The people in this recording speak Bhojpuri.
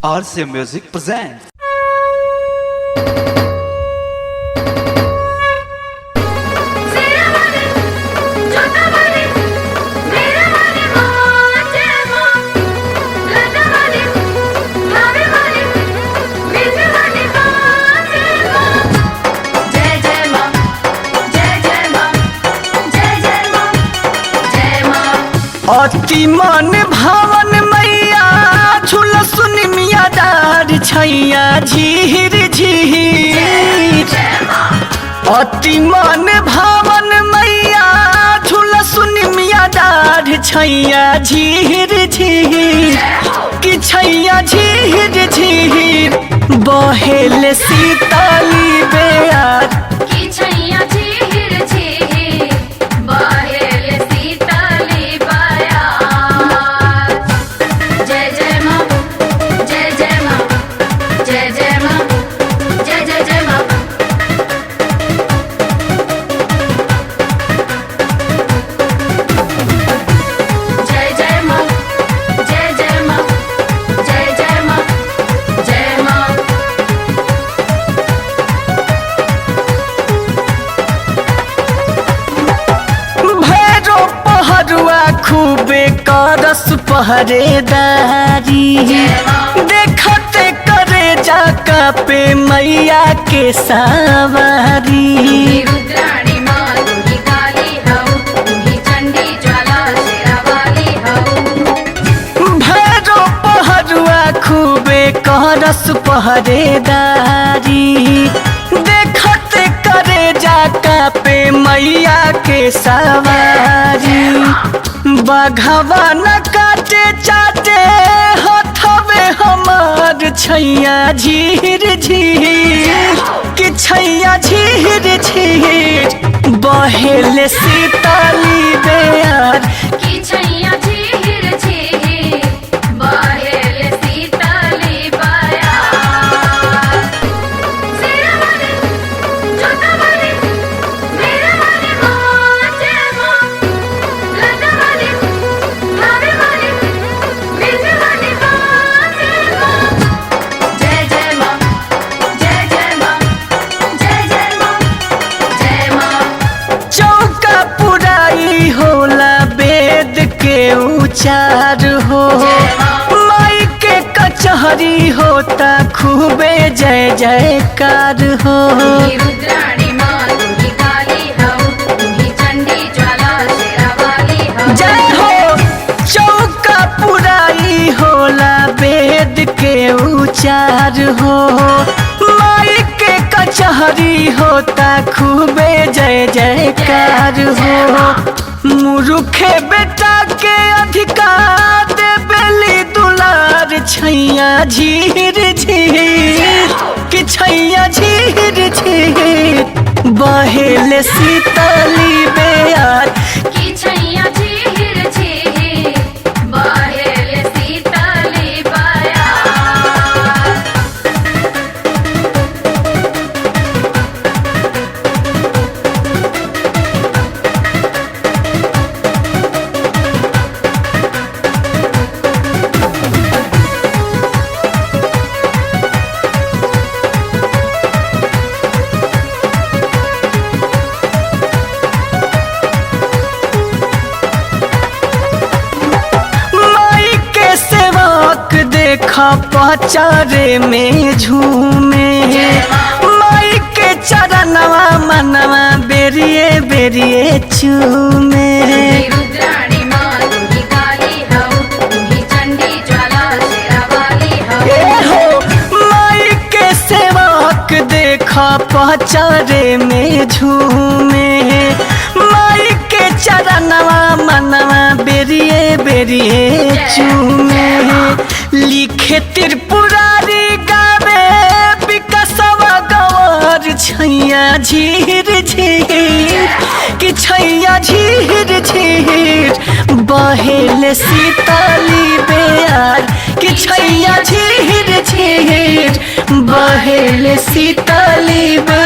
RC Music presents. अति मन भावन मैया झूल सुन मिया डार छैया झीर झीर। अति मन भावन मैया झूल सुन मिया डार छैया झीर झीर कि छैया झीर झीर बहेल शीतली बेयार कि छैया झीर झीर बहेल शीतली बयार। जय जय माँ जय जय माँ जय जय माँ जय जय जय माँ। जय जय माँ जय जय माँ जय जय माँ जय माँ। भैरो पहरुआ खूबे करस पहरेदारी देखते करे जाका पे मैया के सवारी। रुद्राणी माँ तुही काली हऊ तुही चंडी ज्वाला शेरा वाली हऊ। भैरो पहरुआ खूबे करस पहरेदारी देखते करे जाका पे मैया के सवारी। बघवा न काटे चाटे हथवे हमार छैया झीर झीर कि छैया झीर झीर बहेल शीतली बेयार कि छैया झीर झीर बहेल शीतली बयार। शेरा वाली जोता वाली मेरा वाली माँ जय माँ। लता वाली भाभी वाली बिंदी वाली माँ जय माँ। जय जय माँ जय जय माँ जय जय माँ जय माँ। चौका पुराई होला वेद के उचार हो माई के कचहरी होता खूबे जय जयकार हो। रुद्राणी माँ तुही काली हऊ तुही चंडी ज्वाला शेरा वाली हऊ। जय हो चौका पुराई होला वेद के उचार हो माई के कचहरी होता खूबे जय जयकार हो। मुरुखे बेटा के अधिकार बेली दुलार छैया झीर झीर कि छैया झीर झीर बहेल शीतली बेयार कि छैया झीर झीर बहेल शीतली बयार। माई के सेवक देखा पचारे में झूमे माई के चरणवा मनवा बेरिए बेरिए चूमे। रुद्राणी माँ तुही काली हऊ तुही चंडी ज्वाला शेरा वाली हऊ। ए हो माई के सेवक देखा पचारे में झूमे माई के चरणवा मनवा बेरिए बेरिए चूमे। लिखे त्रिपुरारी गावे विकसवा गवार छैया झीर झीर कि छैया झीर झीर बहेल शीतली बेयार कि छैया झीर झीर बहेल शीतली बेयार।